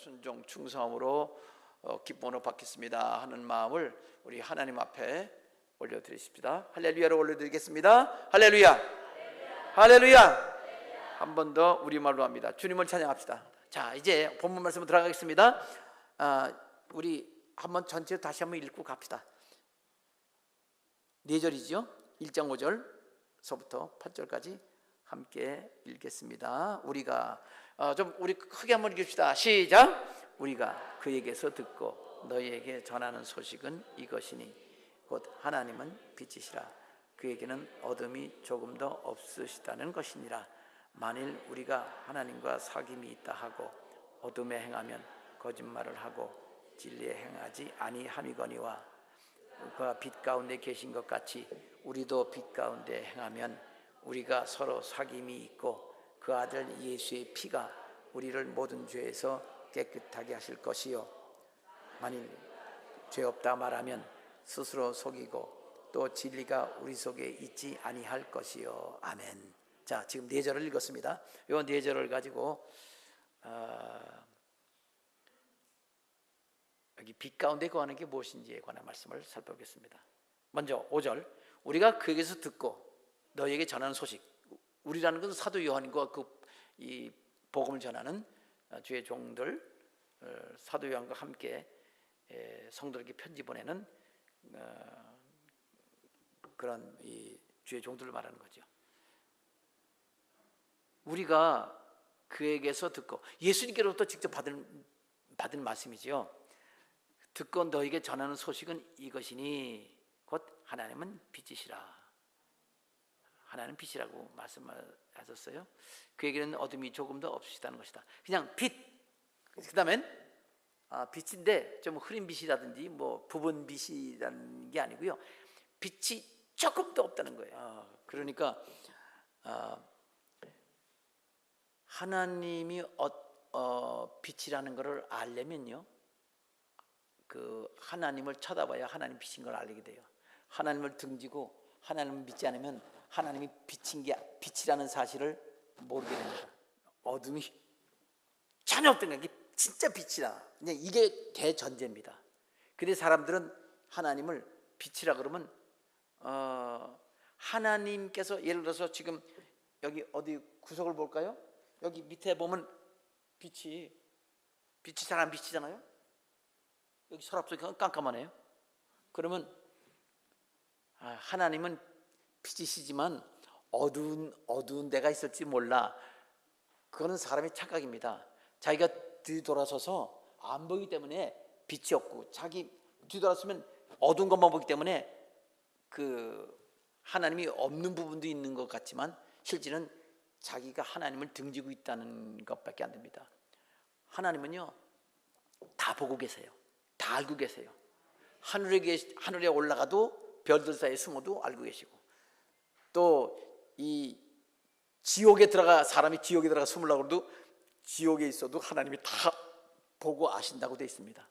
순종 충성함으로 기쁨으로 받겠습니다 하는 마음을 우리 하나님 앞에 올려드리십시다. 할렐루야로 올려드리겠습니다. 할렐루야, 할렐루야. 한 번 더 우리말로 합니다. 주님을 찬양합시다. 자, 이제 본문 말씀으로 들어가겠습니다. 우리 한번 전체 다시 한번 읽고 갑시다. 4절이죠. 1장 5절서부터 8절까지 함께 읽겠습니다. 우리가 우리 크게 한번 읽읍시다. 시작. 우리가 그에게서 듣고 너희에게 전하는 소식은 이것이니 곧 하나님은 빛이시라. 그에게는 어둠이 조금도 없으시다는 것이니라. 만일 우리가 하나님과 사귐이 있다 하고 어둠에 행하면 거짓말을 하고 진리에 행하지 아니함이거니와 그가 빛 가운데 계신 것 같이 우리도 빛 가운데 행하면 우리가 서로 사귐이 있고 그 아들 예수의 피가 우리를 모든 죄에서 깨끗하게 하실 것이요 만일 죄 없다 말하면 스스로 속이고 또 진리가 우리 속에 있지 아니할 것이요. 아멘. 자, 지금 4절을 읽었습니다. 이 4절을 가지고 여기 빛 가운데 거하는 게 무엇인지에 관한 말씀을 살펴보겠습니다. 먼저 5절. 우리가 그에게서 듣고 너에게 전하는 소식. 우리라는 것은 사도 요한과 이 복음을 전하는 주의 종들, 사도 요한과 함께 성도에게 편지 보내는 그런 이 주의 종들을 말하는 거죠. 우리가 그에게서 듣고 예수님께로부터 직접 받은 말씀이지요. 듣고 너에게 전하는 소식은 이것이니 곧 하나님은 빛이시라. 하나님 빛이라고 말씀하셨어요. 그에게는 어둠이 조금도 없으시다는 것이다. 그냥 빛. 그 다음엔 빛인데 좀 흐린 빛이라든지 뭐 부분 빛이라는 게 아니고요. 빛이 조금도 없다는 거예요. 그러니까 하나님이 빛이라는 것을 알려면요, 그 하나님을 쳐다봐야 하나님 빛인 걸 알게 돼요. 하나님을 등지고 하나님을 믿지 않으면 하나님이 빛인 게 빛이라는 사실을 모르게 됩니다. 어둠이 전혀 없던 게 진짜 빛이다. 이게 대전제입니다. 근데 사람들은 하나님을 빛이라 그러면 하나님께서 예를 들어서 지금 여기 어디 구석을 볼까요? 여기 밑에 보면 빛이 잘 안 비치잖아요. 여기 서랍 속이 깜깜하네요. 그러면 하나님은 빛이시지만 어두운 데가 있을지 몰라. 그거는 사람의 착각입니다. 자기가 뒤돌아서서 안 보이기 때문에 빛이 없고, 자기 뒤돌아서면 어두운 것만 보기 때문에 그 하나님이 없는 부분도 있는 것 같지만 실제는 자기가 하나님을 등지고 있다는 것밖에 안 됩니다. 하나님은요, 다 보고 계세요. 다 알고 계세요. 하늘에 올라가도 별들 사이에 숨어도 알고 계시고, 또 이 사람이 지옥에 들어가 숨으려고 해도 지옥에 있어도 하나님이 다 보고 아신다고 되어 있습니다.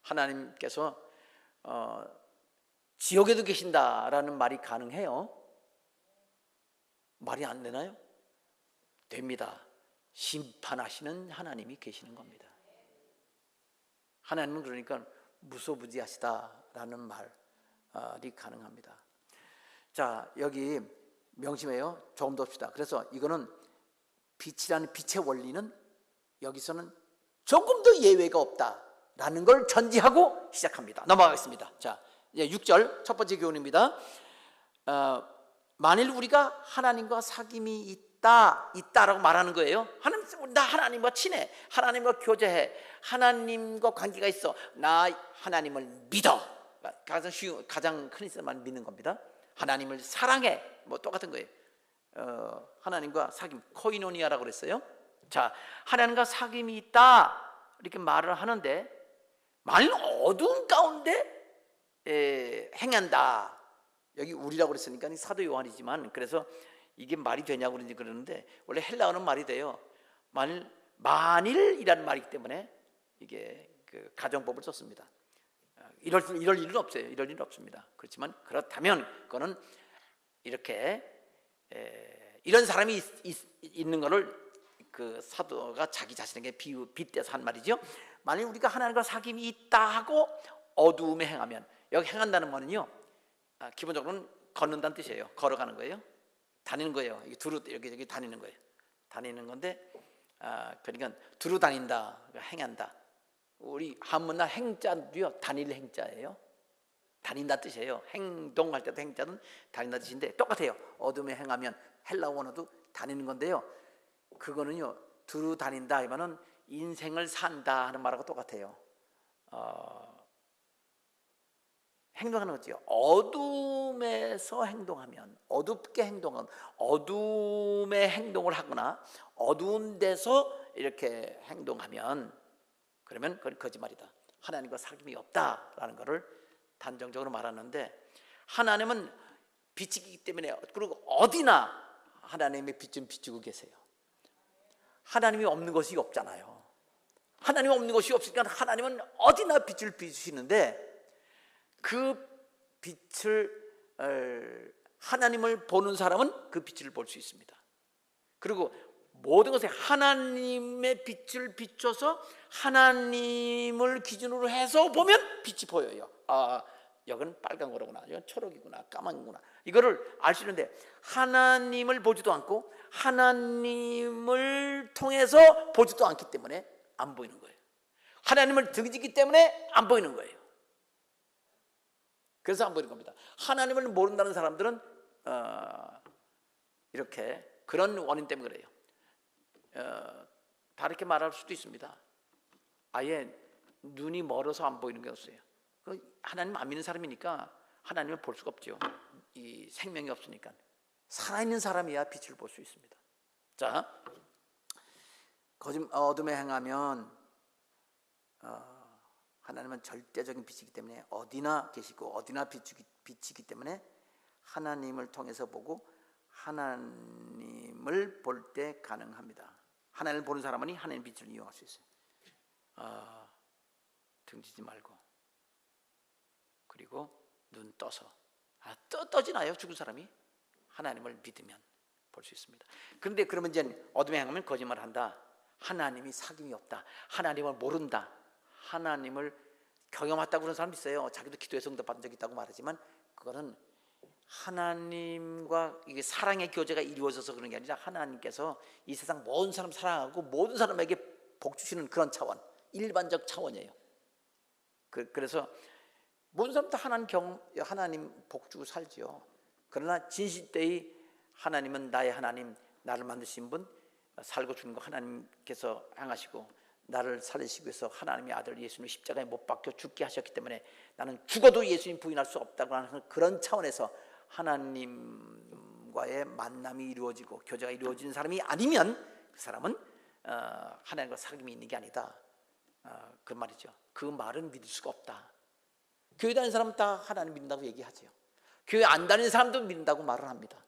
하나님께서 지옥에도 계신다라는 말이 가능해요? 말이 안 되나요? 됩니다. 심판하시는 하나님이 계시는 겁니다. 하나님은 그러니까 무소부지하시다라는 말이 가능합니다. 자, 여기 명심해요. 조금 더 합시다. 그래서 이거는 빛이라는 빛의 원리는 여기서는 조금도 예외가 없다라는 걸 전제하고 시작합니다. 넘어가겠습니다. 자, 이제 6절 첫 번째 교훈입니다. 만일 우리가 하나님과 사귐이 있다라고 말하는 거예요. 나 하나님과 친해, 하나님과 교제해, 하나님과 관계가 있어, 나 하나님을 믿어. 가장 큰 있어만 믿는 겁니다. 하나님을 사랑해, 뭐 똑같은 거예요. 하나님과 사귐, 코이노니아라고 그랬어요. 자, 하나님과 사귐이 있다 이렇게 말을 하는데, 만일 어두운 가운데 행한다, 여기 우리라고 그랬으니까 사도 요한이지만, 그래서 이게 말이 되냐고 그러는데 원래 헬라어는 말이 돼요. 만일이라는 말이기 때문에 이게 그 가정법을 썼습니다. 이럴 일은 없어요. 이럴 일은 없습니다. 그렇지만 그렇다면 그거는 이렇게 이런 사람이 있는 거를 그 사도가 자기 자신에게 빗대서 한 말이죠. 만약 우리가 하나님과 사귐이 있다 하고 어두움에 행하면, 여기 행한다는 말은요, 기본적으로는 걷는다는 뜻이에요. 걸어가는 거예요. 다니는 거예요. 두루 여기 다니는 거예요. 다니는 건데, 그러니까 두루 다닌다, 행한다. 우리 한문나 행자도요, 다닐 행자예요. 다닌다 뜻이에요. 행동할 때도 행자는 다닌다 뜻인데 똑같아요. 어둠에 행하면 헬라어 원어도 다니는 건데요. 그거는요, 두루 다닌다 이거는 인생을 산다 하는 말하고 똑같아요. 행동하는 거죠. 어둠에서 행동하면, 어둡게 행동하면, 어둠의 행동을 하거나 어두운 데서 이렇게 행동하면, 그러면 그건 거짓말이다. 하나님과 사귐이 없다라는 것을 단정적으로 말하는데, 하나님은 빛이기 때문에, 그리고 어디나 하나님의 빛은 비추고 계세요. 하나님이 없는 것이 없잖아요. 하나님이 없는 것이 없으니까 하나님은 어디나 빛을 비추시는데, 그 빛을, 하나님을 보는 사람은 그 빛을 볼 수 있습니다. 그리고 모든 것에 하나님의 빛을 비춰서 하나님을 기준으로 해서 보면 빛이 보여요. 여기는 빨간 거로구나, 이건 초록이구나, 까만구나, 이거를 알 수 있는데, 하나님을 보지도 않고 하나님을 통해서 보지도 않기 때문에 안 보이는 거예요. 하나님을 등지기 때문에 안 보이는 거예요. 그래서 안 보이는 겁니다. 하나님을 모른다는 사람들은 이렇게 그런 원인 때문에 그래요. 다르게 말할 수도 있습니다. 아예 눈이 멀어서 안 보이는 게 없어요. 하나님 안 믿는 사람이니까 하나님을 볼 수가 없죠. 이 생명이 없으니까. 살아있는 사람이야 빛을 볼 수 있습니다. 자, 어둠에 행하면 하나님은 절대적인 빛이기 때문에 어디나 계시고 어디나 빛이기 때문에 하나님을 통해서 보고 하나님을 볼 때 가능합니다. 하나님을 보는 사람은 하나님의 빛을 이용할 수 있어요. 등지지 말고, 그리고 눈 떠서, 떠지나요? 죽은 사람이 하나님을 믿으면 볼 수 있습니다. 그런데 그러면 이제 어둠에 행하면 거짓말한다, 하나님이 사귐이 없다, 하나님을 모른다, 하나님을 경험했다고 그런 사람 있어요. 자기도 기도해서 응답받은 적이 있다고 말하지만, 그거는 하나님과 이게 사랑의 교제가 이루어져서 그런 게 아니라 하나님께서 이 세상 모든 사람 사랑하고 모든 사람에게 복 주시는 그런 차원, 일반적 차원이에요. 그래서 모든 사람 다 하나님 복 주고 살지요. 그러나 진실되이 하나님은 나의 하나님, 나를 만드신 분, 살고 죽는 거 하나님께서 행하시고 나를 살리시기 위해서 하나님의 아들 예수님을 십자가에 못 박혀 죽게 하셨기 때문에 나는 죽어도 예수님 부인할 수 없다고 하는 그런 차원에서 하나님과의 만남이 이루어지고 교제가 이루어진 사람이 아니면 그 사람은 하나님과 사귐이 있는 게 아니다, 그 말이죠. 그 말은 믿을 수가 없다. 교회 다니는 사람은 다 하나님 믿는다고 얘기하죠. 교회 안 다니는 사람도 믿는다고 말을 합니다.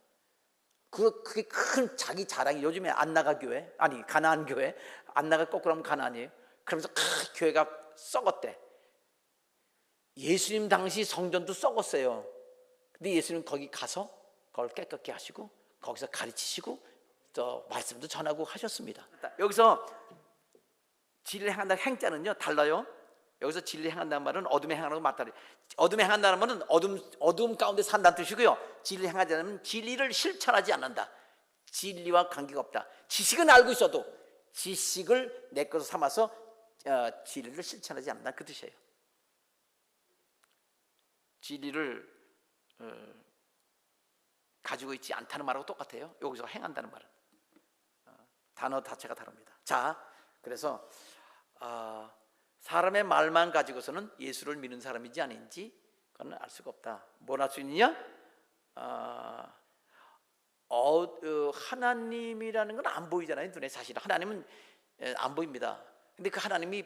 그게 큰 자기 자랑이. 요즘에 안 나가 교회, 아니 가나안 교회, 안 나가 거꾸로 하면 가나안이에요. 그러면서 교회가 썩었대. 예수님 당시 성전도 썩었어요. 근데 예수님 거기 가서 그걸 깨끗게 하시고 거기서 가르치시고 또 말씀도 전하고 하셨습니다. 여기서 진리를 행한다, 행자는요 달라요. 여기서 진리 행한다는 말은 어둠에 행하는 거 맞다. 어둠에 행한다는 말은 어둠 가운데 산다는 뜻이고요. 진리 행하지 않으면 진리를 실천하지 않는다. 진리와 관계가 없다. 지식은 알고 있어도 지식을 내 것으로 삼아서 진리를 실천하지 않는다, 그 뜻이에요. 진리를 가지고 있지 않다는 말하고 똑같아요. 여기서 행한다는 말은 단어 자체가 다릅니다. 자, 그래서 사람의 말만 가지고서는 예수를 믿는 사람인지 아닌지 그건 알 수가 없다. 뭘 할 수 있느냐? 하나님이라는 건 안 보이잖아요, 눈에. 사실 하나님은 안 보입니다. 근데 그 하나님이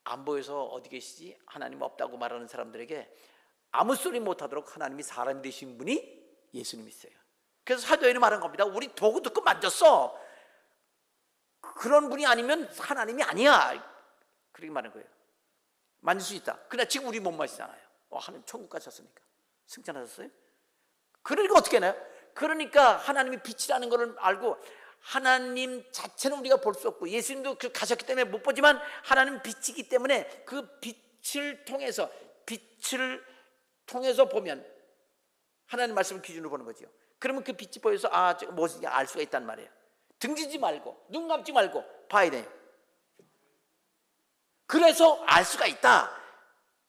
안 보여서 어디 계시지? 하나님 없다고 말하는 사람들에게 아무 소리 못하도록 하나님이 사람이 되신 분이 예수님이세요. 그래서 사도행전이 말한 겁니다. 우리 보고 듣고 만졌어. 그런 분이 아니면 하나님이 아니야, 그렇게 말하는 거예요. 만질 수 있다. 그러나 지금 우리 못 마시잖아요. 하나님 천국 가셨으니까. 승천하셨어요? 그러니까 어떻게 하나요? 그러니까 하나님이 빛이라는 것을 알고 하나님 자체는 우리가 볼 수 없고 예수님도 그 가셨기 때문에 못 보지만 하나님 빛이기 때문에 그 빛을 통해서 보면 하나님 말씀을 기준으로 보는 거죠. 그러면 그 빛이 보여서 뭐지 알 수가 있단 말이에요. 등지지 말고 눈 감지 말고 봐야 돼요. 그래서 알 수가 있다.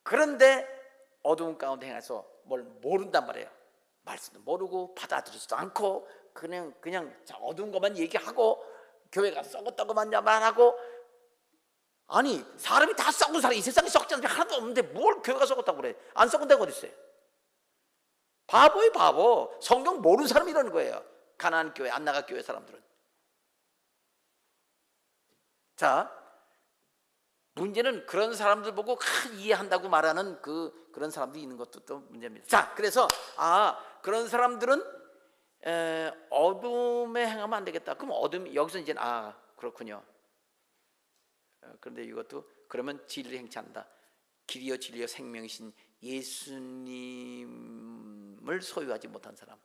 그런데 어두운 가운데 행해서 뭘 모른단 말이에요. 말씀도 모르고 받아들이지도 않고 그냥 어두운 것만 얘기하고 교회가 썩었다고만 말하고, 아니 사람이 다 썩은 사람, 이 세상에 썩지 않은 사람이 하나도 없는데 뭘 교회가 썩었다고 그래. 안 썩은 데가 어디 있어요? 바보예요, 바보. 성경 모르는 사람이 이러는 거예요. 가나안 교회, 안나가 교회 사람들은. 자, 문제는 그런 사람들 보고 이해한다고 말하는 그런 사람들이 있는 것도 또 문제입니다. 자, 그래서 그런 사람들은 어둠에 행하면 안 되겠다. 그럼 어둠, 여기서 이제 그렇군요. 그런데 이것도 그러면 진리를 행치 않는다. 길이요 진리요 생명이신 예수님을 소유하지 못한 사람,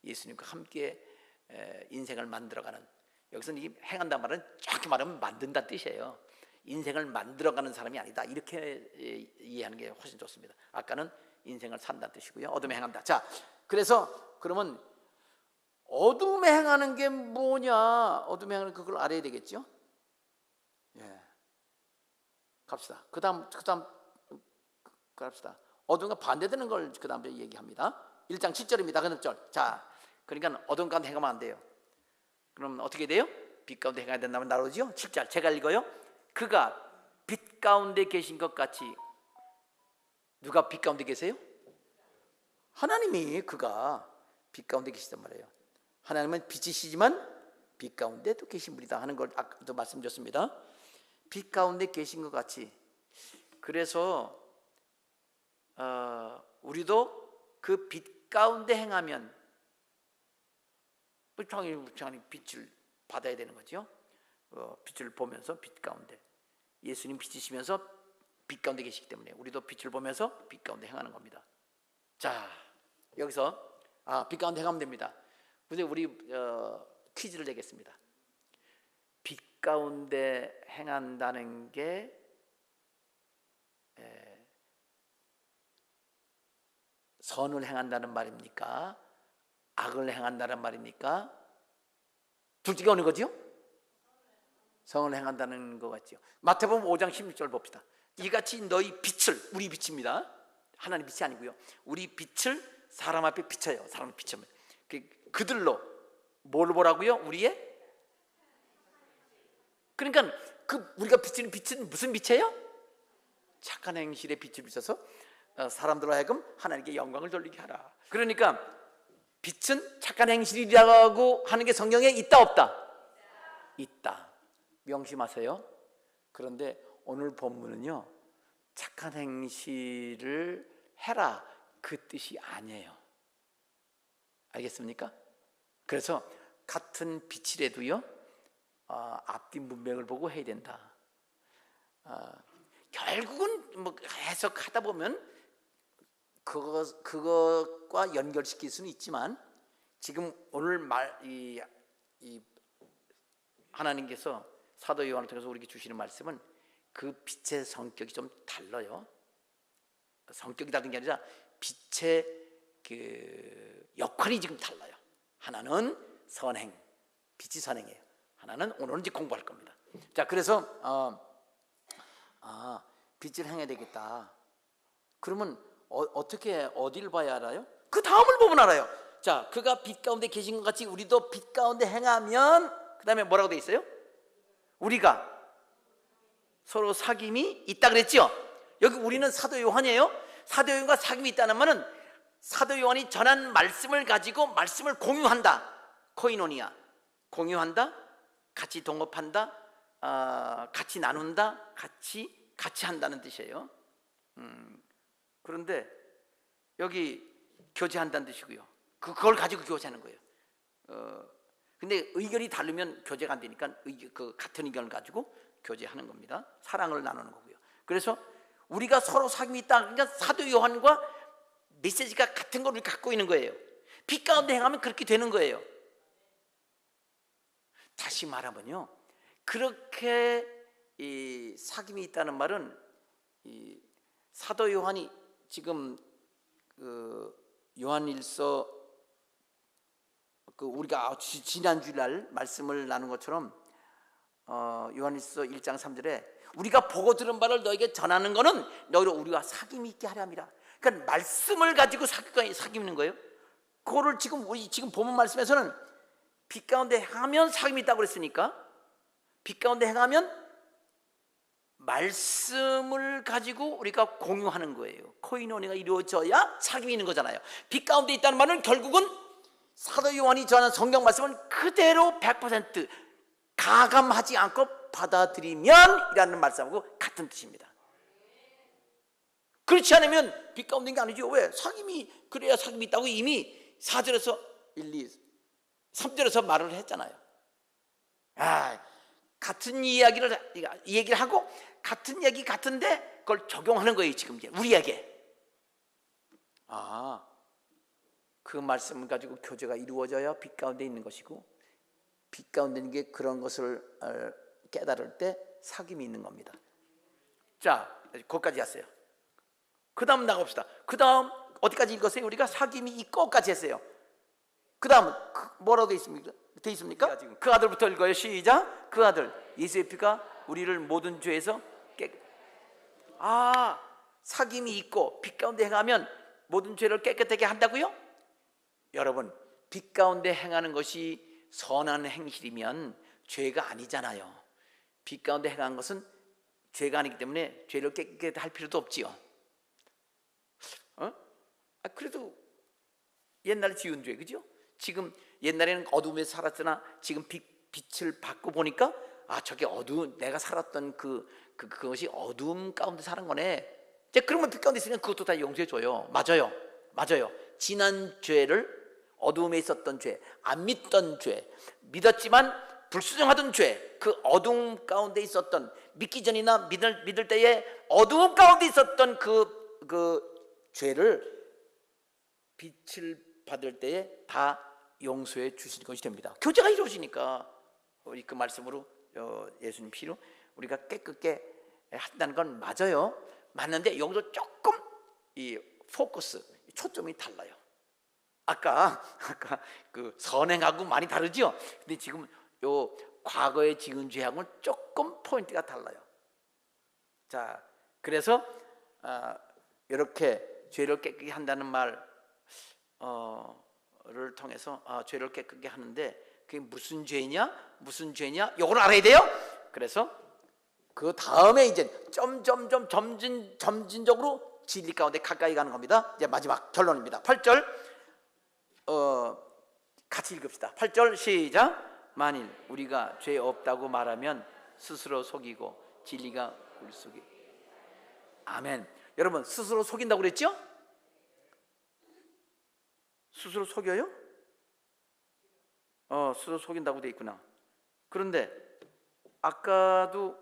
예수님과 함께 인생을 만들어가는, 여기서는 이 행한다는 말은 정확히 말하면 만든다는 뜻이에요. 인생을 만들어가는 사람이 아니다, 이렇게 이해하는 게 훨씬 좋습니다. 아까는 인생을 산다는 뜻이고요. 어둠에 행한다. 자, 그래서 그러면 어둠에 행하는 게 뭐냐? 어둠에 행하는 그걸 알아야 되겠죠. 예. 갑시다. 그다음 갑시다. 어둠과 반대되는 걸 그 다음에 얘기합니다. 1장 7절입니다. 그 절. 자, 그러니까 어둠 가운데 행하면 안 돼요. 그럼 어떻게 돼요? 빛 가운데 행해야 된다면 나오죠. 7절 제가 읽어요. 그가 빛 가운데 계신 것 같이. 누가 빛 가운데 계세요? 하나님이, 그가 빛 가운데 계시단 말이에요. 하나님은 빛이시지만 빛 가운데도 계신 분이다 하는 걸 아까도 말씀드렸습니다. 빛 가운데 계신 것 같이. 그래서 우리도 그 빛 가운데 행하면 당연히 빛을 받아야 되는 거죠. 빛을 보면서 빛 가운데, 예수님 빛이시면서 빛 가운데 계시기 때문에 우리도 빛을 보면서 빛 가운데 행하는 겁니다. 자, 여기서 빛 가운데 행하면 됩니다. 근데 우리 퀴즈를 내겠습니다. 빛 가운데 행한다는 게 선을 행한다는 말입니까? 악을 행한다는 말입니까? 둘 중에 어느 거지요? 선을 행한다는 것 같죠. 마태복음 5장 16절 봅시다. 이같이 너희 빛을, 우리 빛입니다. 하나님 빛이 아니고요. 우리 빛을 사람 앞에 비춰요. 사람 앞에 비추면 그들로 뭘 보라고요? 우리의, 그러니까 우리가 비치는 빛은 무슨 빛이에요? 착한 행실의 빛을 비춰서 사람들로 하여금 하나님께 영광을 돌리게 하라. 그러니까 빛은 착한 행실이라고 하는 게 성경에 있다 없다? 있다. 명심하세요. 그런데 오늘 본문은요, 착한 행실을 해라 그 뜻이 아니에요. 알겠습니까? 그래서 같은 빛이라도요, 앞뒤 문맥을 보고 해야 된다. 결국은 뭐 해석하다 보면 그것과 연결시킬 수는 있지만, 지금 오늘 하나님께서 사도 요한을 통해서 우리에게 주시는 말씀은 그 빛의 성격이 좀 달라요. 성격이 다른 게 아니라 빛의 그 역할이 지금 달라요. 하나는 선행, 빛이 선행이에요. 하나는 오늘은 이제 공부할 겁니다. 자, 그래서 빛을 행해야 되겠다. 그러면 어떻게, 어디를 봐야 알아요? 그 다음을 보면 알아요. 자, 그가 빛 가운데 계신 것 같이 우리도 빛 가운데 행하면, 그 다음에 뭐라고 돼 있어요? 우리가 서로 사귐이 있다 그랬죠? 여기 우리는 사도 요한이에요. 사도 요한과 사귐이 있다는 말은 사도 요한이 전한 말씀을 가지고 말씀을 공유한다. 코이노니아, 공유한다, 같이 동업한다, 같이 나눈다, 같이 한다는 뜻이에요. 그런데 여기 교제한다는 뜻이고요. 그걸 가지고 교제하는 거예요. 근데 의견이 다르면 교제가 안 되니까 그 같은 의견을 가지고 교제하는 겁니다. 사랑을 나누는 거고요. 그래서 우리가 서로 사귐이 있다. 그러니까 사도 요한과 메시지가 같은 걸 갖고 있는 거예요. 빛 가운데 행하면 그렇게 되는 거예요. 다시 말하면요, 그렇게 이 사귐이 있다는 말은 이 사도 요한이 지금 그 요한일서 그 우리가 지난 주일날 말씀을 나눈 것처럼 요한일서 1장 3절에 우리가 보고 들은 바를 너에게 전하는 것은 너희로 우리가 사귐이 있게 하려 함이라. 그러니까 말씀을 가지고 사귀는 거예요. 그거를 지금 우리 지금 본문 말씀에서는 빛 가운데 행하면 사귐이 있다고 그랬으니까, 빛 가운데 행하면 말씀을 가지고 우리가 공유하는 거예요. 코이노니가 이루어져야 사귐이 있는 거잖아요. 빛 가운데 있다는 말은 결국은 사도 요한이 전한 성경 말씀은 그대로 100% 가감하지 않고 받아들이면 이라는 말씀하고 같은 뜻입니다. 그렇지 않으면 빛 가운데 있는 게 아니죠. 왜? 사귐이, 그래야 사귐이 있다고 이미 4절에서 3절에서 말을 했잖아요. 같은 얘기를 하고 같은 얘기 같은데 그걸 적용하는 거예요. 지금 우리에게. 그 말씀을 가지고 교제가 이루어져야 빛 가운데 있는 것이고, 빛 가운데 있는 게 그런 것을 깨달을 때 사귐이 있는 겁니다. 자, 거기까지 했어요. 그 다음 나갑시다. 그 다음 어디까지 읽었어요? 우리가 사귐이 있고까지 했어요. 그 다음 뭐라고 돼 있습니까? 그 아들부터 읽어요. 시작. 그 아들 예수의 피가 우리를 모든 죄에서 사귐이 있고 빛 가운데 행하면 모든 죄를 깨끗하게 한다고요? 여러분, 빛 가운데 행하는 것이 선한 행실이면 죄가 아니잖아요. 빛 가운데 행한 것은 죄가 아니기 때문에 죄를 깨끗하게 할 필요도 없지요. 그래도 옛날에 지은 죄, 그죠? 지금 옛날에는 어둠에서 살았으나 지금 빛을 받고 보니까 저게 내가 살았던 그것이 어둠 가운데 사는 거네. 이제 그러면 빛 가운데 있으면 그것도 다 용서해 줘요. 맞아요. 지난 죄를, 어둠에 있었던 죄, 안 믿던 죄, 믿었지만 불순종하던 죄, 그 어둠 가운데 있었던, 믿기 전이나 믿을 때에 어둠 가운데 있었던 그 죄를 빛을 받을 때에 다 용서해 주실 것이 됩니다. 교제가 이루어지니까 우리 그 말씀으로 예수님 피로 우리가 깨끗게 한다는 건 맞는데 여기서 조금 이 포커스, 초점이 달라요. 아까 그 선행하고 많이 다르죠. 근데 지금 요 과거에 지은 죄하고는 조금 포인트가 달라요. 자, 그래서 이렇게 죄를 깨끗게 한다는 말을 통해서 죄를 깨끗게 하는데 그게 무슨 죄냐? 이걸 알아야 돼요. 그래서 그 다음에 이제 점진적으로 진리 가운데 가까이 가는 겁니다. 이제 마지막 결론입니다. 8절 같이 읽읍시다. 8절 시작. 만일 우리가 죄 없다고 말하면 스스로 속이고 진리가 우리 속에. 아멘. 여러분, 스스로 속인다고 그랬죠? 스스로 속여요? 스스로 속인다고 돼 있구나. 그런데 아까도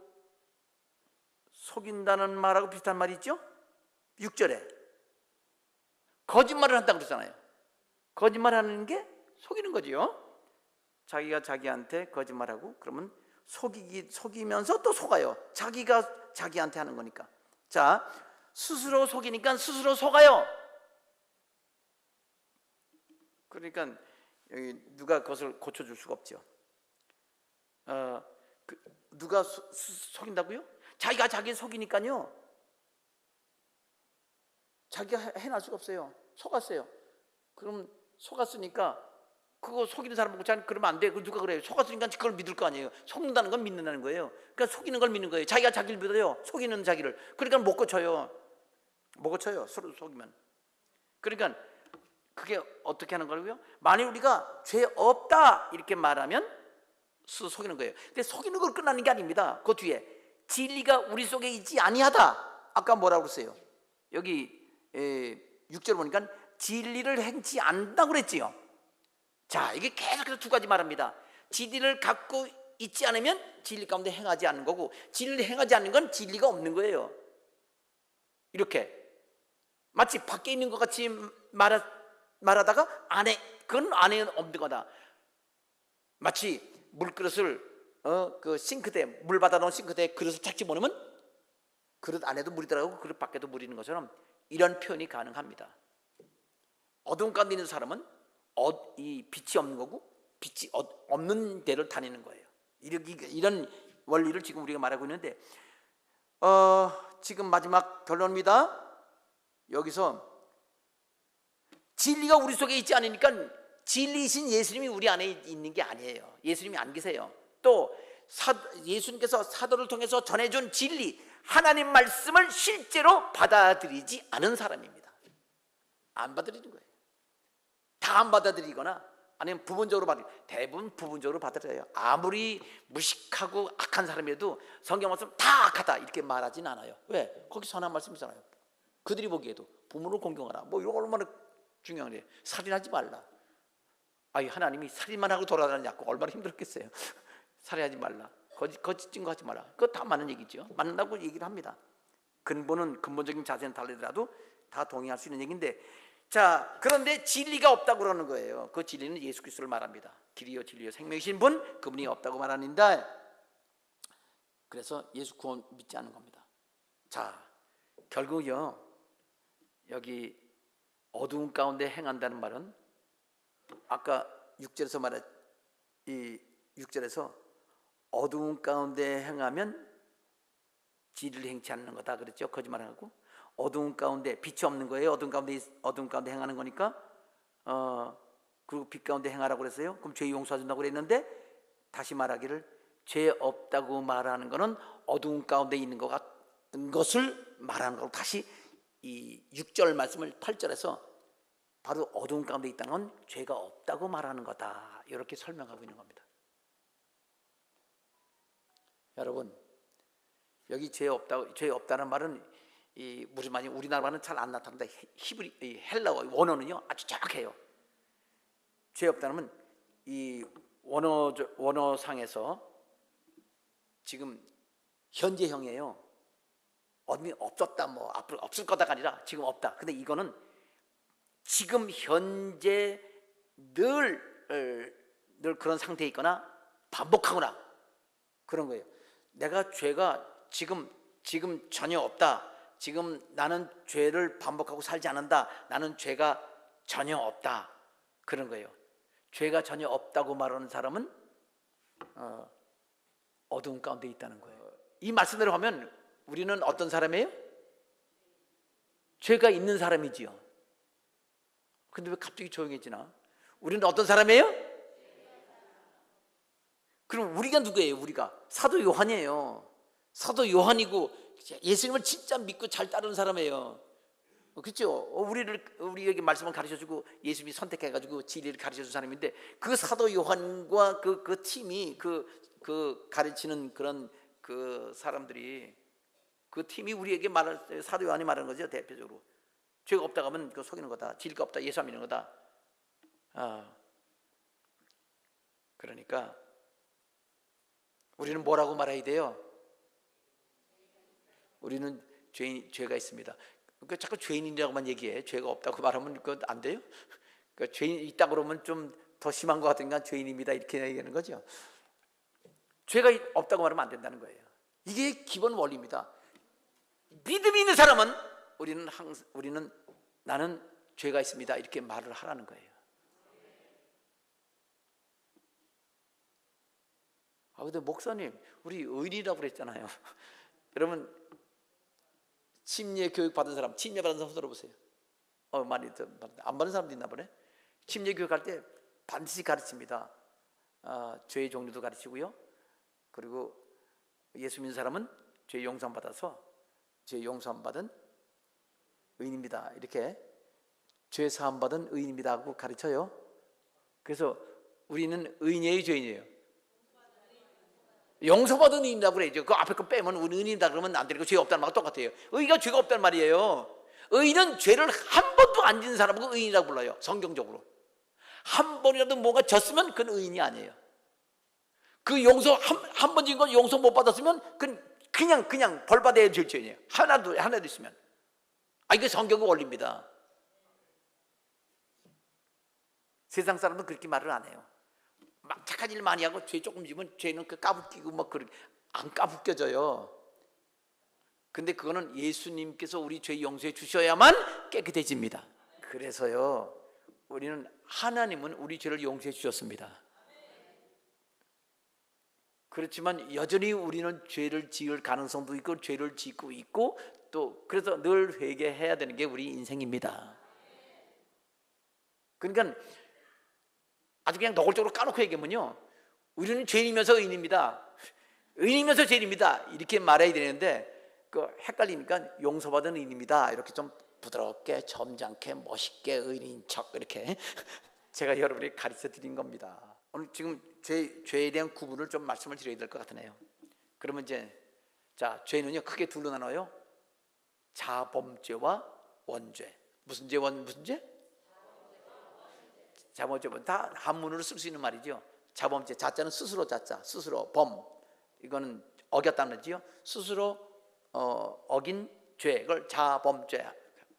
속인다는 말하고 비슷한 말이 있죠? 6절에 거짓말을 한다고 그랬잖아요. 거짓말하는 게 속이는 거지요. 자기가 자기한테 거짓말하고 그러면 속이면서 또 속아요. 자기가 자기한테 하는 거니까. 자, 스스로 속이니까 스스로 속아요. 그러니까 여기 누가 그것을 고쳐줄 수가 없죠. 누가 속인다고요? 자기가 자기 속이니까요. 자기가 해낼 수가 없어요. 속았어요. 그럼 속았으니까 그거 속이는 사람 보고 그러면 안 돼. 누가 그래요? 속았으니까 그걸 믿을 거 아니에요. 속는다는 건 믿는다는 거예요. 그러니까 속이는 걸 믿는 거예요. 자기가 자기를 믿어요. 속이는 자기를. 그러니까 못 고쳐요. 서로 속이면. 그러니까 그게 어떻게 하는 거라고요? 만일 우리가 죄 없다 이렇게 말하면 스스로 속이는 거예요. 근데 속이는 걸 끝나는 게 아닙니다. 그 뒤에 진리가 우리 속에 있지 아니하다. 아까 뭐라고 그랬어요? 여기 6절 보니까 진리를 행치 않는다고 그랬지요. 자, 이게 계속해서 두 가지 말합니다. 진리를 갖고 있지 않으면 진리 가운데 행하지 않는 거고, 진리를 행하지 않는 건 진리가 없는 거예요. 이렇게 마치 밖에 있는 것 같이 말하다가 그건 안에 없는 거다. 마치 물그릇을 그 싱크대, 물 받아놓은 싱크대에 그릇을 착 집어넣으면 그릇 안에도 물이 들어가고 그릇 밖에도 물이 있는 것처럼 이런 표현이 가능합니다. 어두운 가운데 있는 사람은 이 빛이 없는 거고 빛이 없는 데를 다니는 거예요. 이런 원리를 지금 우리가 말하고 있는데 지금 마지막 결론입니다. 여기서 진리가 우리 속에 있지 않으니까 진리이신 예수님이 우리 안에 있는 게 아니에요. 예수님이 안 계세요. 또 예수님께서 사도를 통해서 전해준 진리, 하나님 말씀을 실제로 받아들이지 않은 사람입니다. 안 받아들이는 거예요. 다 안 받아들이거나 아니면 부분적으로 대부분 부분적으로 받아들여요. 아무리 무식하고 악한 사람이라도 성경 말씀 다 악하다 이렇게 말하진 않아요. 왜? 거기 선한 말씀 있잖아요. 그들이 보기에도 부모를 공경하라, 뭐 이런 거 얼마나 중요한 거예요. 살인하지 말라. 아이, 하나님이 살인만 하고 돌아다니냐고 얼마나 힘들었겠어요. 살인하지 말라, 거짓 증거하지 말라. 그거 다 맞는 얘기죠. 맞는다고 얘기를 합니다. 근본적인 자세는 다르더라도 다 동의할 수 있는 얘기인데, 자, 그런데 진리가 없다고 그러는 거예요. 그 진리는 예수 그리스도를 말합니다. 길이요 진리요 생명이신 분, 그분이 없다고 말하는데, 그래서 예수 구원 믿지 않는 겁니다. 자, 결국요, 여기 어두운 가운데 행한다는 말은 아까 6절에서 말한 이 6절에서 어두운 가운데 행하면 진리를 행치 않는 거다 그랬죠. 거짓말하고 어두운 가운데 빛이 없는 거예요. 어두운 가운데 행하는 거니까 그리고 빛 가운데 행하라고 그랬어요. 그럼 죄 용서해 준다고 그랬는데, 다시 말하기를 죄 없다고 말하는 거는 어두운 가운데 있는 것 같은 것을 말하는 거고, 다시 이 6절 말씀을 8절에서 바로 어두운 가운데 있다는 건 죄가 없다고 말하는 거다, 이렇게 설명하고 있는 겁니다. 여러분, 여기 죄 없다는 말은 우리나라는 잘 안 나타납니다. 헬라어 원어는요 아주 정확해요. 죄 없다는 이 원어상에서 지금 현재형이에요. 어둠이 없었다, 뭐 앞으로 없을 거다가 아니라 지금 없다. 근데 이거는 지금 현재 늘 그런 상태에 있거나 반복하거나 그런 거예요. 내가 죄가 지금 전혀 없다, 지금 나는 죄를 반복하고 살지 않는다, 나는 죄가 전혀 없다, 그런 거예요. 죄가 전혀 없다고 말하는 사람은 어두운 가운데 있다는 거예요. 이 말씀대로 하면 우리는 어떤 사람이에요? 죄가 있는 사람이지요. 근데 왜 갑자기 조용해지나? 우리는 어떤 사람이에요? 그럼 우리가 누구예요? 우리가 사도 요한이에요. 사도 요한이고 예수님을 진짜 믿고 잘 따르는 사람이에요. 그렇죠? 우리에게 말씀을 가르쳐주고 예수님이 선택해가지고 진리를 가르쳐준 사람인데, 그 사도 요한과 그 팀이 그 가르치는 그런 그 사람들이, 그 팀이 우리에게 사도 요한이 말하는 거죠. 대표적으로 죄가 없다고 하면 그거 속이는 거다, 진리가 없다, 예수 안 믿는 거다. 그러니까 우리는 뭐라고 말해야 돼요? 우리는 죄가 있습니다. 그러니까 자꾸 죄인이라고만 얘기해. 죄가 없다고 말하면 그건 안 돼요? 그러니까 죄인 있다 그러면 좀 더 심한 것 같으니까 죄인입니다 이렇게 얘기하는 거죠. 죄가 없다고 말하면 안 된다는 거예요. 이게 기본 원리입니다. 믿음이 있는 사람은 우리는 나는 죄가 있습니다 이렇게 말을 하라는 거예요. 근데 목사님, 우리 의인이라고 그랬잖아요. 여러분, 침례 교육 받은 사람, 침례 받은 사람 손 들어보세요. 많이 안 받은 사람도 있나 보네. 침례 교육 할 때 반드시 가르칩니다. 죄의 종류도 가르치고요. 그리고 예수 믿는 사람은 죄 용서 받아서 죄 용서 받은 의인입니다, 이렇게 죄 사함 받은 의인입니다 하고 가르쳐요. 그래서 우리는 의인이에요, 죄인이에요? 용서받은 의인이라고 그래야죠. 그 앞에 거 빼면 우리 의인이다 그러면 안 되고, 죄가 없다는 말과 똑같아요. 의가 죄가 없다는 말이에요. 의인은 죄를 한 번도 안 지은 사람을 의인이라고 불러요. 성경적으로 한 번이라도 뭔가 졌으면 그건 의인이 아니에요. 그 용서 한 번 지은 거 용서 못 받았으면 그건 그냥 벌 받아야 될 죄예요. 하나도 있으면. 이게 성경의 원리입니다. 세상 사람은 그렇게 말을 안 해요. 막 착한 일 많이 하고 죄 조금 지면 죄는 그 까불기고 뭐 그렇게 안 까불겨져요. 근데 그거는 예수님께서 우리 죄 용서해 주셔야만 깨끗해집니다. 그래서요, 우리는 하나님은 우리 죄를 용서해 주셨습니다. 그렇지만 여전히 우리는 죄를 지을 가능성도 있고 죄를 짓고 있고 또 그래서 늘 회개해야 되는 게 우리 인생입니다. 그러니까 아주 그냥 노골적으로 까놓고 얘기하면요, 우리는 죄인이면서 의인입니다. 의인이면서 죄인입니다. 이렇게 말해야 되는데 그 헷갈리니까 용서받은 의인입니다. 이렇게 좀 부드럽게 점잖게 멋있게 의인인 척 이렇게 제가 여러분에게 가르쳐 드린 겁니다. 오늘 지금 죄에 대한 구분을 좀 말씀을 드려야 될 것 같으네요. 그러면 이제 자, 죄는요 크게 둘로 나눠요. 자범죄와 원죄. 무슨 죄 무슨 죄? 자범죄. 다 한문으로 쓸 수 있는 말이죠. 자범죄. 자자는 스스로 자자. 스스로 범. 이거는 어겼다는 거지요. 스스로 어긴 죄. 그걸 자범죄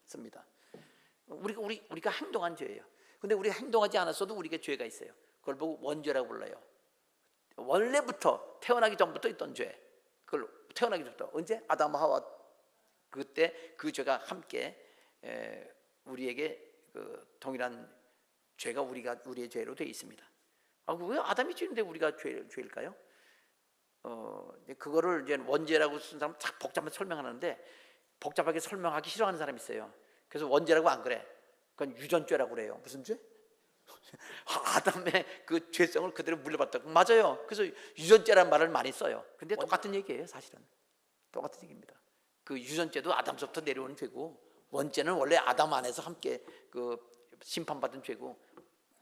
씁니다. 우리가 행동한 죄예요. 근데 우리가 행동하지 않았어도 우리가 죄가 있어요. 그걸 보고 원죄라고 불러요. 원래부터 태어나기 전부터 있던 죄. 그걸 태어나기 전부터 언제? 아담 하와 그때 그 죄가 함께 우리에게 그 동일한 죄가 우리의 죄로 되어 있습니다. 왜 아담이 죄인데 우리가 죄일까요? 그거를 이제 원죄라고 쓴 사람 참 복잡하게 설명하는데 복잡하게 설명하기 싫어하는 사람이 있어요. 그래서 원죄라고 안 그래. 그건 유전죄라고 그래요. 무슨 죄? 아담의 그 죄성을 그대로 물려받았다고. 맞아요. 그래서 유전죄라는 말을 많이 써요. 근데 똑같은 얘기예요. 사실은 똑같은 얘기입니다. 그 유전죄도 아담서부터 내려오는 죄고 원죄는 원래 아담 안에서 함께 그 심판받은 죄고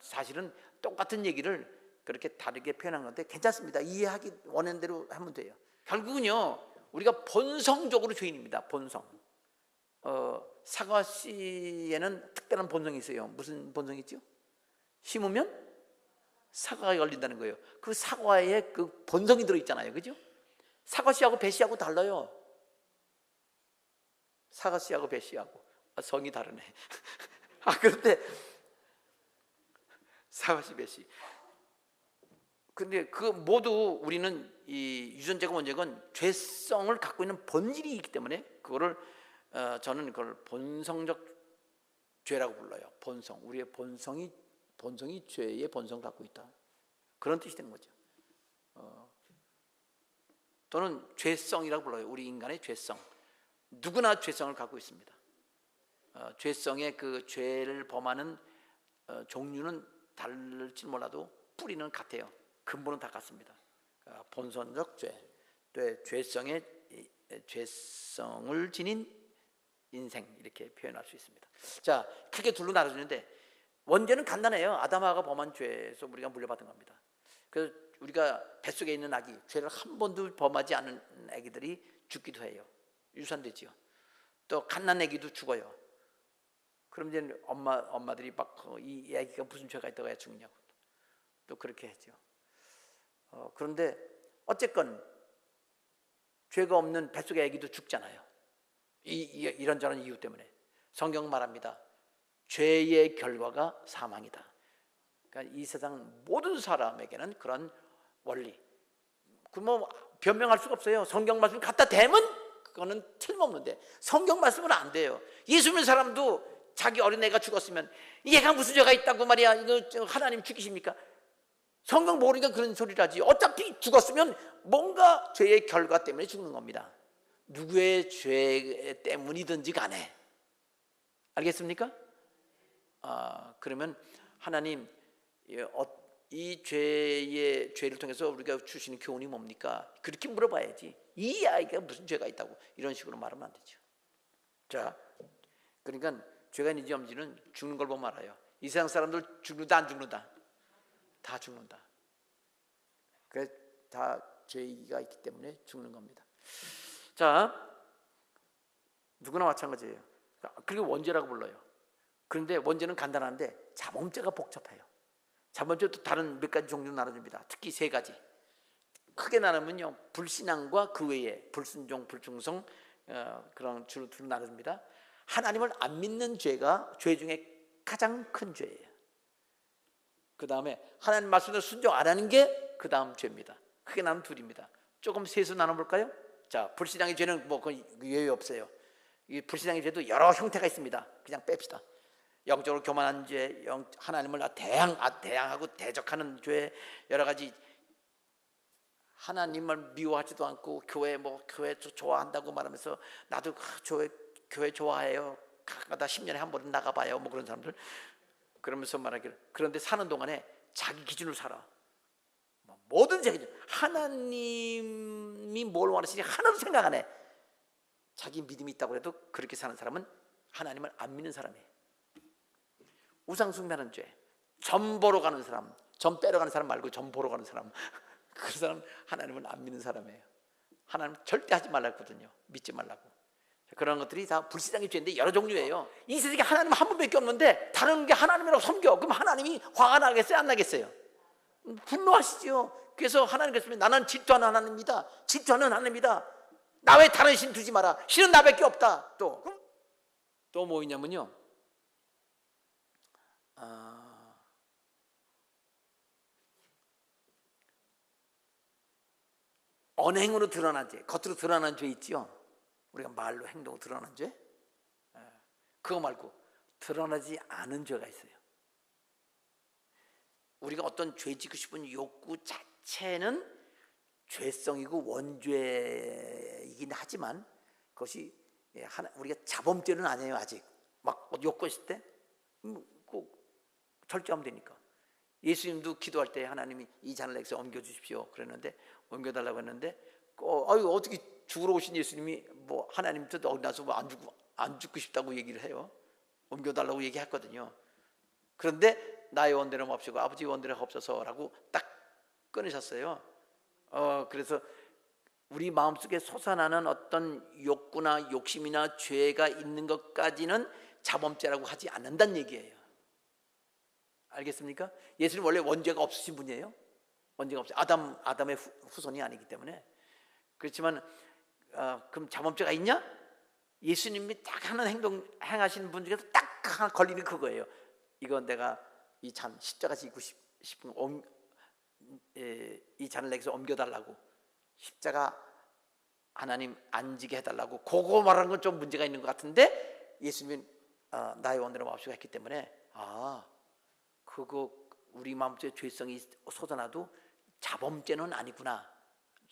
사실은 똑같은 얘기를 그렇게 다르게 표현한 건데 괜찮습니다. 이해하기 원하는 대로 하면 돼요. 결국은요 우리가 본성적으로 죄인입니다. 본성. 사과 씨에는 특별한 본성이 있어요. 무슨 본성이 있죠? 심으면 사과가 열린다는 거예요. 그 사과에 그 본성이 들어있잖아요. 그죠? 사과 씨하고 배 씨하고 달라요. 사과 씨하고 배 씨하고 성이 다르네. 그런데 사과 씨, 배 씨. 근데 그 모두 우리는 이 유전자가 원죄건 죄성을 갖고 있는 본질이 있기 때문에 그거를 저는 그걸 본성적 죄라고 불러요. 본성. 우리의 본성이 죄의 본성을 갖고 있다. 그런 뜻이 되는 거죠. 또는 죄성이라고 불러요. 우리 인간의 죄성. 누구나 죄성을 갖고 있습니다. 죄성의 그 죄를 범하는 종류는 다를지 몰라도 뿌리는 같아요. 근본은 다 같습니다. 본성적 죄, 또 죄성을 지닌 인생 이렇게 표현할 수 있습니다. 자, 크게 둘로 나눠지는데 원죄는 간단해요. 아담하가 범한 죄에서 우리가 물려받은 겁니다. 그래서 우리가 뱃속에 있는 아기, 죄를 한 번도 범하지 않은 아기들이 죽기도 해요. 유산되지요. 또 갓난 아기도 죽어요. 그럼 이제 엄마들이 막 이 아기가 무슨 죄가 있다고 해 죽냐고 또 그렇게 했죠. 그런데 어쨌건 죄가 없는 뱃속의 아기도 죽잖아요. 이런저런 이유 때문에 성경 말합니다. 죄의 결과가 사망이다. 그러니까 이 세상 모든 사람에게는 그런 원리. 그 뭐 변명할 수가 없어요. 성경 말씀 갖다 대면 그거는 틀림없는데 성경 말씀은 안 돼요. 예수 믿는 사람도 자기 어린애가 죽었으면 얘가 무슨 죄가 있다고 말이야. 이거 하나님 죽이십니까? 성경 모르니까 그런 소리를 하지. 어차피 죽었으면 뭔가 죄의 결과 때문에 죽는 겁니다. 누구의 죄 때문이든지 간에. 알겠습니까? 그러면 하나님 이 죄를 통해서 우리가 주시는 교훈이 뭡니까? 그렇게 물어봐야지. 이 아이가 무슨 죄가 있다고 이런 식으로 말하면 안 되죠. 자, 그러니까 죄가 있는지 없는지는 죽는 걸 보면 알아요. 이 세상 사람들 죽는다 안 죽는다? 다 죽는다. 그래서 다 죄가 있기 때문에 죽는 겁니다. 자, 누구나 마찬가지예요. 그리고 원죄라고 불러요. 그런데 원죄는 간단한데 자범죄가 복잡해요. 자범죄도 다른 몇 가지 종류로 나눠집니다. 특히 세 가지. 크게 나누면요, 불신앙과 그 외에 불순종, 불충성 그런 주로 나눠집니다. 하나님을 안 믿는 죄가 죄 중에 가장 큰 죄예요. 그 다음에 하나님 말씀대로 순종 안 하는 게 그 다음 죄입니다. 크게 나누면 둘입니다. 조금 세수 나눠볼까요? 자, 불신앙의 죄는 뭐 그건 예외 없어요. 이 불신앙의 죄도 여러 형태가 있습니다. 그냥 뺍시다. 영적으로 교만한 죄, 하나님을 대항하고 대적하는 죄, 여러 가지. 하나님을 미워하지도 않고 교회 좋아한다고 말하면서 나도 교회 좋아해요. 가다 10년에 한 번은 나가봐요. 뭐 그런 사람들. 그러면서 말하기를, 그런데 사는 동안에 자기 기준으로 살아. 모든 자기 기준. 하나님이 뭘 원하시는지 하나도 생각 안 해. 자기 믿음이 있다고 해도 그렇게 사는 사람은 하나님을 안 믿는 사람이에요. 우상숭배하는 죄, 점 보러 가는 사람, 점 빼러 가는 사람 말고 점 보러 가는 사람, 그 사람 하나님을 안 믿는 사람이에요. 하나님 절대 하지 말랐거든요. 믿지 말라고. 그런 것들이 다 불신앙의 죄인데 여러 종류예요. 이 세상에 하나님 한 분밖에 없는데 다른 게 하나님이라고 섬겨. 그럼 하나님이 화가 나겠어요? 안 나겠어요? 분노하시죠. 그래서 하나님께서 나는 질투하는 하나님이다. 질투하는 하나님이다. 나 왜 다른 신 두지 마라. 신은 나밖에 없다. 또 뭐 있냐면요, 언행으로 드러난 죄, 겉으로 드러난 죄 있죠. 우리가 말로 행동으로 드러난 죄, 그거 말고 드러나지 않은 죄가 있어요. 우리가 어떤 죄 짓고 싶은 욕구 자체는 죄성이고 원죄이긴 하지만 그것이 우리가 자범죄는 아니에요. 아직 막 욕구 있을 때 꼭 절제하면 되니까. 예수님도 기도할 때 하나님이 이 잔을 내게서 옮겨주십시오 그랬는데, 옮겨달라고 했는데 어떻게 죽으러 오신 예수님이 뭐 하나님도 어디 나서 뭐 안 죽고 싶다고 얘기를 해요. 옮겨달라고 얘기했거든요. 그런데 나의 원대로 맙시고 아버지 원대로 없어서라고 딱 끊으셨어요. 그래서 우리 마음속에 솟아나는 어떤 욕구나 욕심이나 죄가 있는 것까지는 자범죄라고 하지 않는다는 얘기예요. 알겠습니까? 예수님 원래 원죄가 없으신 분이에요. 원죄가 없어요. 아담의 후손이 아니기 때문에. 그렇지만 그럼 자범죄가 있냐? 예수님이 딱 하는 행동 행하시는 분 중에서 딱 하나 걸리는 그거예요. 이건 내가 이 잔 십자가 지고 싶은 이 잔을 내게서 옮겨달라고, 십자가 하나님 안 지게 해달라고, 그거 말하는 건 좀 문제가 있는 것 같은데 예수님은 나의 원대로 마옵시고 했기 때문에 그거 우리 마음속에 죄성이 솟아나도 자범죄는 아니구나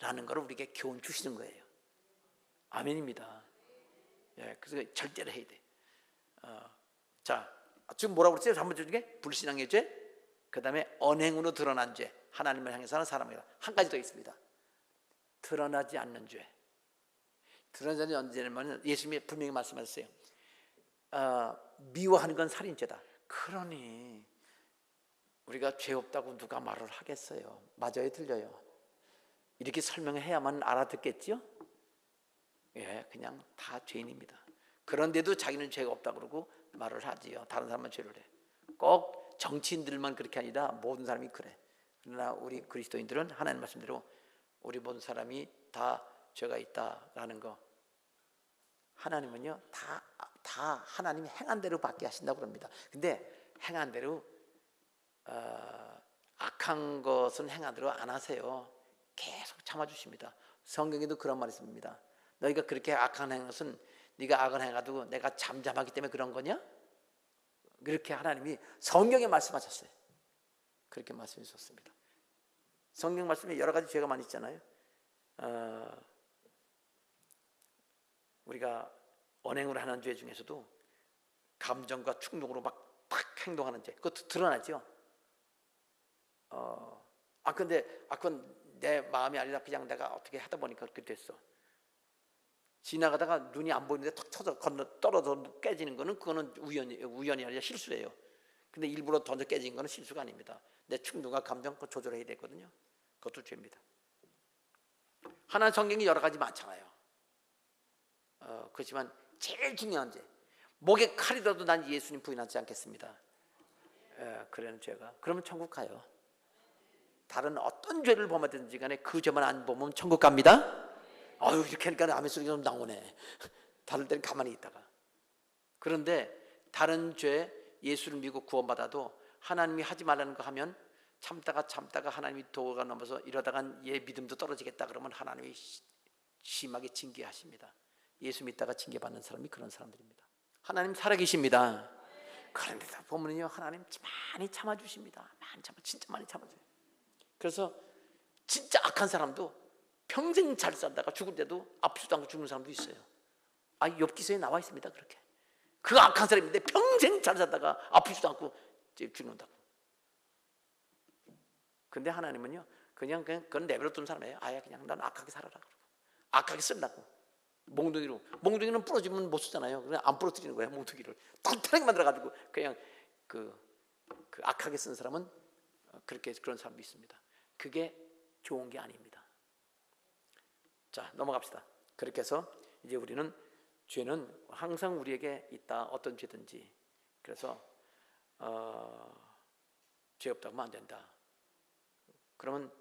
라는 걸 우리에게 교훈 주시는 거예요. 아멘입니다. 예, 그래서 절대로 해야 돼. 자, 지금 뭐라고 그랬어요? 한번 중에 불신앙의 죄, 그 다음에 언행으로 드러난 죄, 하나님을 향해서 하는 사람이다. 한 가지 더 있습니다. 드러나지 않는 죄. 드러나지 않는 죄는 예수님이 분명히 말씀하셨어요. 미워하는 건 살인죄다. 그러니 우리가 죄 없다고 누가 말을 하겠어요? 맞아요, 틀려요? 이렇게 설명해야만 알아듣겠죠? 예, 그냥 다 죄인입니다. 그런데도 자기는 죄가 없다고 그러고 말을 하지요. 다른 사람은 죄를 해. 꼭 정치인들만 그렇게 아니라 모든 사람이 그래. 그러나 우리 그리스도인들은 하나님 말씀대로 우리 모든 사람이 다 죄가 있다라는 거. 하나님은요 다 하나님이 행한 대로 받게 하신다고 그럽니다. 근데 행한 대로 악한 것은 행한 대로 안 하세요. 계속 참아주십니다. 성경에도 그런 말이 있습니다. 너희가 그렇게 악한 것은 네가 악을 행하도 내가 잠잠하기 때문에 그런 거냐? 그렇게 하나님이 성경에 말씀하셨어요. 그렇게 말씀해 주셨습니다. 성경 말씀에 여러 가지 죄가 많이 있잖아요. 우리가 언행으로 하는 죄 중에서도 감정과 충동으로 막 행동하는 죄, 그것도 드러나죠. 그건 내 마음이 아니라 그냥 내가 어떻게 하다 보니까 그렇게 됐어. 지나가다가 눈이 안 보이는데 턱 쳐서 떨어져 깨지는 거는 그거는 우연이 아니라 실수예요. 근데 일부러 던져 깨진 거는 실수가 아닙니다. 내 충동과 감정 그거 조절해야 되거든요. 그것도 죄입니다. 하나님 성경이 여러 가지 많잖아요. 그렇지만 제일 중요한 죄, 목에 칼이라도 난 예수님 부인하지 않겠습니다. 그러는 죄가, 그러면 천국 가요. 다른 어떤 죄를 범하든지 간에 그 죄만 안 범하면 천국 갑니다. 이렇게 하니까 아멘 소리가 좀 나오네. 다른 때는 가만히 있다가. 그런데 다른 죄, 예수를 믿고 구원받아도 하나님이 하지 말라는 거 하면 참다가 하나님이 도가 넘어서 이러다간 얘 믿음도 떨어지겠다 그러면 하나님이 심하게 징계하십니다. 예수 믿다가 징계받는 사람이 그런 사람들입니다. 하나님 살아계십니다. 그런데 보면요, 하나님 많이 참아주십니다. 진짜 많이 참아줘요. 그래서 진짜 악한 사람도 평생 잘 살다가 죽을 때도 아프지도 않고 죽는 사람도 있어요. 욥기서에 나와 있습니다. 그렇게 그 악한 사람인데 평생 잘 살다가 아프지도 않고 죽는다고. 근데 하나님은요, 그냥 그건 내버려 둔 사람이에요. 그냥 난 악하게 살아라 그러고 악하게 쓰려고. 몽둥이는 부러지면 못 쓰잖아요. 그냥 안 부러뜨리는 거예요. 몽둥이를 탄탄하게 만들어가지고 그냥 그 악하게 쓴 사람은 그런 사람도 있습니다. 그게 좋은 게 아닙니다. 자, 넘어갑시다. 그렇게 해서 이제 우리는 죄는 항상 우리에게 있다. 어떤 죄든지. 그래서 죄 없다고 하면 안 된다. 그러면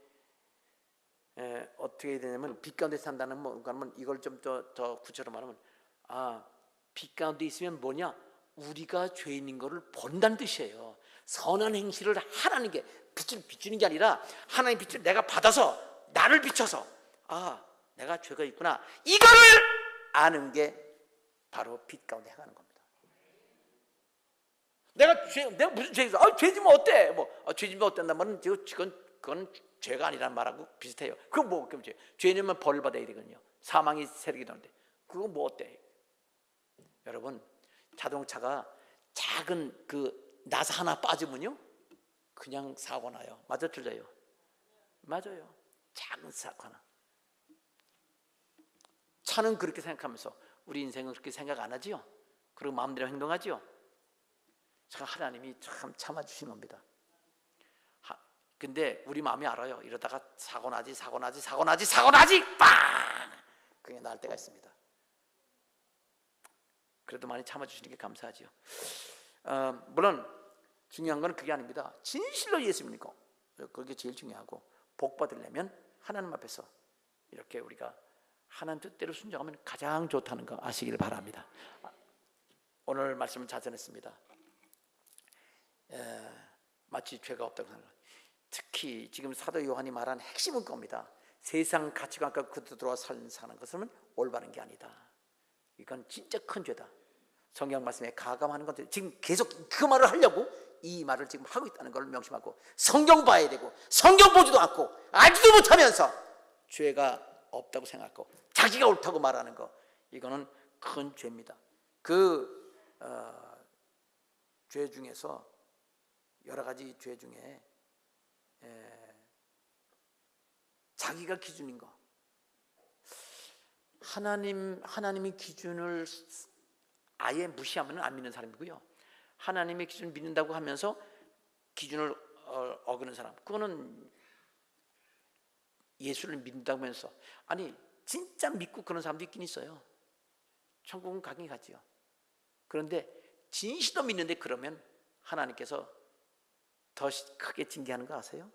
어떻게 해야 되냐면, 빛 가운데 산다는 뭔가는 이걸 좀 더 구체로 말하면, 빛 가운데 있으면 뭐냐? 우리가 죄인인 것을 본다는 뜻이에요. 선한 행실을 하라는 게, 빛을 비추는 게 아니라 하나님의 빛을 내가 받아서 나를 비춰서 내가 죄가 있구나, 이거를 아는 게 바로 빛 가운데 행하는 겁니다. 내가 무슨 죄 있어? 죄지면 어때? 죄지면 어땠단 말은 그건 죄가 아니란 말하고 비슷해요. 그건 그럼 죄는 벌을 받아야 되거든요. 사망이 세력이 나는데 그건 어때? 여러분, 자동차가 작은 나사 하나 빠지면요 그냥 사고 나요. 맞아, 틀려요? 맞아요. 작은 사고 하나. 차는 그렇게 생각하면서 우리 인생은 그렇게 생각 안 하지요. 그리고 마음대로 행동하지요. 참 하나님이 참 참아주신 겁니다. 근데 우리 마음이 알아요. 이러다가 사고 나지 빵! 그게 날 때가 있습니다. 그래도 많이 참아주시는 게 감사하지요. 물론 중요한 건 그게 아닙니다. 진실로 예수 믿고 그게 제일 중요하고, 복 받으려면 하나님 앞에서 이렇게 우리가 하나님 뜻대로 순종하면 가장 좋다는 거 아시기를 바랍니다. 오늘 말씀을 자전했습니다. 마치 죄가 없다고 생각합니다. 특히 지금 사도 요한이 말한 핵심은 겁니다. 세상 가치관과 그대로 들어와 사는 것은 올바른 게 아니다. 이건 진짜 큰 죄다. 성경 말씀에 가감하는 건데 지금 계속 그 말을 하려고 이 말을 지금 하고 있다는 걸 명심하고, 성경 봐야 되고 성경 보지도 않고 알지도 못하면서 죄가 없다고 생각하고 자기가 옳다고 말하는 거, 이거는 큰 죄입니다. 죄 중에서 여러 가지 죄 중에 자기가 기준인 거, 하나님의 기준을 아예 무시하면 안 믿는 사람이고요. 하나님의 기준을 믿는다고 하면서 기준을 어기는 사람, 그거는 예수를 믿는다고 하면서, 진짜 믿고 그런 사람도 있긴 있어요. 천국은 가긴 가지요. 그런데 진실로 믿는데 그러면 하나님께서 더 크게 징계하는 거 아세요?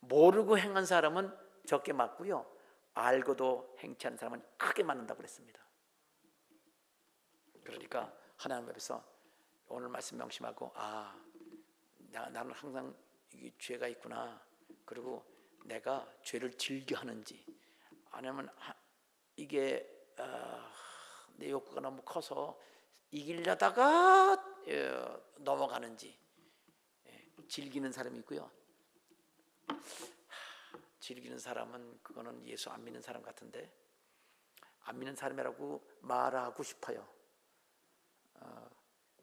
모르고 행한 사람은 적게 맞고요, 알고도 행치하는 사람은 크게 맞는다고 그랬습니다. 그러니까 하나님 앞에서 오늘 말씀 명심하고, 나는 항상 이게 죄가 있구나, 그리고 내가 죄를 즐겨하는지, 아니면 이게 내 욕구가 너무 커서 이기려다가 넘어가는지. 즐기는 사람이 있고요, 즐기는 사람은 그거는 예수 안 믿는 사람 같은데, 안 믿는 사람이라고 말하고 싶어요.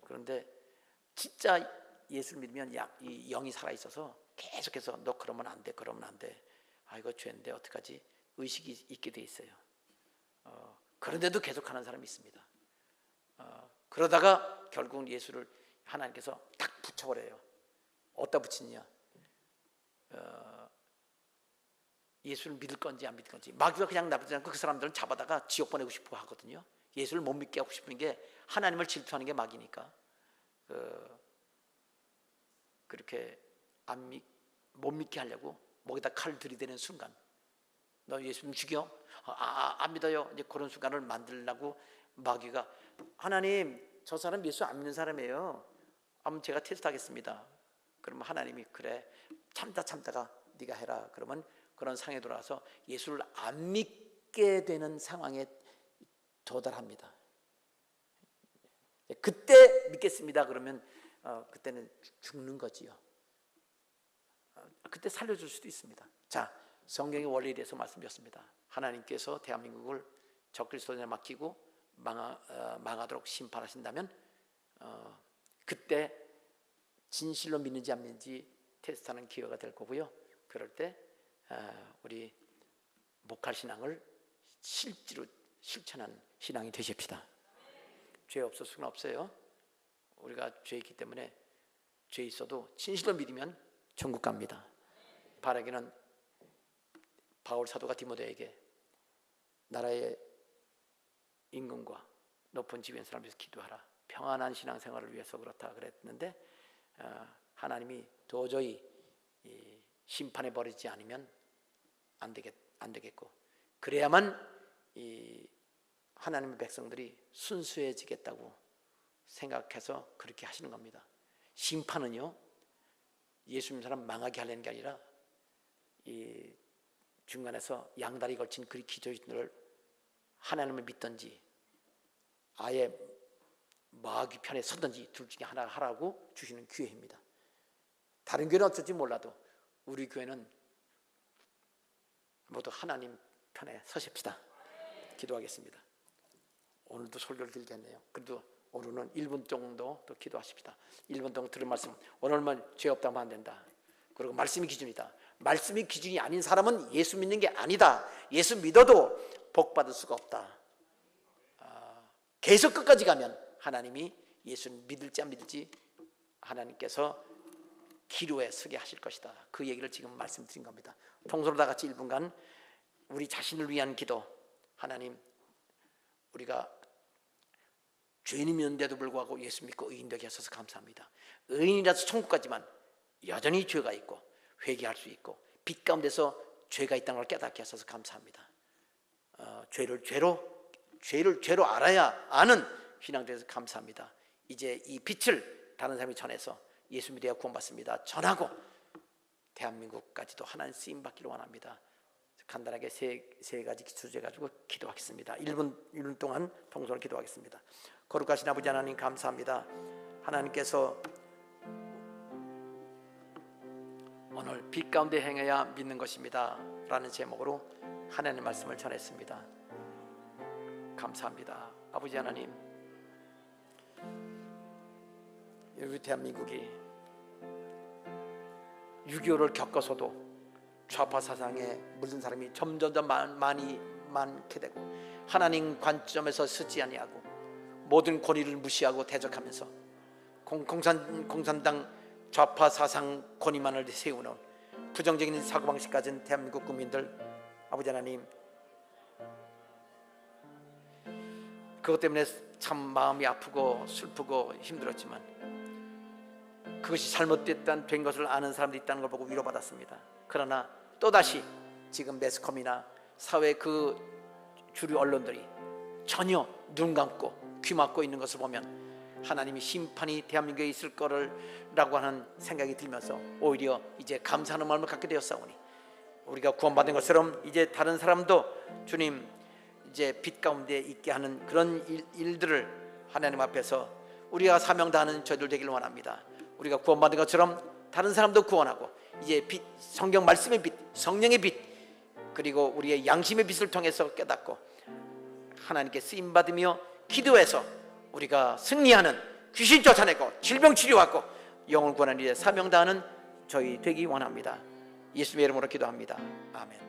그런데 진짜 예수를 믿으면 이 영이 살아있어서 계속해서 너 그러면 안 돼, 그러면 안 돼, 이거 죄인데 어떡하지, 의식이 있게 돼 있어요. 그런데도 계속하는 사람이 있습니다. 그러다가 결국은 예수를 하나님께서 딱 붙여버려요. 어디다 붙이냐, 예수를 믿을 건지 안 믿을 건지. 마귀가 그냥 놔두지 않고 그 사람들은 잡아다가 지옥 보내고 싶어 하거든요. 예수를 못 믿게 하고 싶은 게, 하나님을 질투하는 게 마귀니까. 그렇게 못 믿게 하려고 목에다 칼을 들이대는 순간, 너 예수 죽여? 안 믿어요. 이제 그런 순간을 만들려고 마귀가, 하나님 저 사람 예수 안 믿는 사람이에요. 한번 제가 테스트하겠습니다. 그러면 하나님이 그래 참다가 네가 해라. 그러면 그런 상황에 돌아와서 예수를 안 믿게 되는 상황에 도달합니다. 그때 믿겠습니다. 그러면 그때는 죽는 거지요. 그때 살려줄 수도 있습니다. 자, 성경의 원리에 대해서 말씀드렸습니다. 하나님께서 대한민국을 적그리스도에 맡기고 망하도록 심판하신다면 그때 진실로 믿는지 안 믿는지 테스트하는 기회가 될 거고요. 그럴 때 우리 목할 신앙을 실제로 실천하는 신앙이 되십시다. 죄 없을 수는 없어요. 우리가 죄 있기 때문에 죄 있어도 진실로 믿으면 천국 갑니다. 바라기는 바울 사도가 디모데에게 나라의 임금과 높은 지위의 사람을 위해서 기도하라. 평안한 신앙생활을 위해서 그렇다 그랬는데 하나님이 도저히 심판해 버리지 않으면 안 되겠고 그래야만 이 하나님의 백성들이 순수해지겠다고 생각해서 그렇게 하시는 겁니다. 심판은요 예수 믿는 사람 망하게 하려는 게 아니라 이 중간에서 양다리 걸친 그 기저들을 하나님을 믿든지 아예 마귀 편에 서든지 둘 중에 하나 하라고 주시는 기회입니다. 다른 교회는 어쩔지 몰라도 우리 교회는 모두 하나님 편에 서십시다. 기도하겠습니다. 오늘도 설교를 드리겠네요. 그래도 오늘은 1분 정도 더 기도하십시다. 1분 동안 들은 말씀, 오늘만 죄 없다면 안 된다. 그리고 말씀이 기준이다. 말씀이 기준이 아닌 사람은 예수 믿는 게 아니다. 예수 믿어도 복 받을 수가 없다. 계속 끝까지 가면 하나님이 예수 믿을지 안 믿을지 하나님께서 기로에 서게 하실 것이다. 그 얘기를 지금 말씀드린 겁니다. 통솔로 다 같이 1분간 우리 자신을 위한 기도. 하나님, 우리가 죄인이면데도 불구하고 예수 믿고 의인 되게 하셔서 감사합니다. 의인이라서 천국 가지만 여전히 죄가 있고 회개할 수 있고 빛 가운데서 죄가 있다는 걸 깨닫게 하셔서 감사합니다. 죄를 죄로 알아야 아는 신앙대에서 감사합니다. 이제 이 빛을 다른 사람이 전해서 예수 믿어야 구원받습니다. 전하고 대한민국까지도 하나님 쓰임 받기를 원합니다. 간단하게 세 가지 주제 가지고 기도하겠습니다. 1분 동안 통솔 기도하겠습니다. 거룩하신 아버지 하나님 감사합니다. 하나님께서 오늘 빛 가운데 행해야 믿는 것입니다 라는 제목으로 하나님의 말씀을 전했습니다. 감사합니다. 아버지 하나님, 우리 대한민국이 6.25를 겪어서도 좌파 사상에 물든 사람이 점점 더 많게 되고 하나님 관점에서 서지 아니하고 모든 권위를 무시하고 대적하면서 공산당 좌파 사상 권위만을 세우는 부정적인 사고방식 가진 대한민국 국민들, 아버지 하나님, 그것 때문에 참 마음이 아프고 슬프고 힘들었지만 그것이 잘못된 것을 아는 사람들이 있다는 걸 보고 위로받았습니다. 그러나 또다시 지금 매스컴이나 사회 그 주류 언론들이 전혀 눈 감고 귀 막고 있는 것을 보면 하나님이 심판이 대한민국에 있을 거라고 하는 생각이 들면서 오히려 이제 감사하는 마음을 갖게 되었사오니 우리가 구원받은 것처럼 이제 다른 사람도 주님 이제 빛 가운데 있게 하는 그런 일들을 하나님 앞에서 우리가 사명 다하는 저희들 되기를 원합니다. 우리가 구원받은 것처럼 다른 사람도 구원하고 이제 빛, 성경 말씀의 빛, 성령의 빛, 그리고 우리의 양심의 빛을 통해서 깨닫고 하나님께 쓰임받으며 기도해서 우리가 승리하는, 귀신 쫓아내고 질병 치료하고 영을 구원하는 일에 사명 다하는 저희 되기 원합니다. 예수님의 이름으로 기도합니다. 아멘.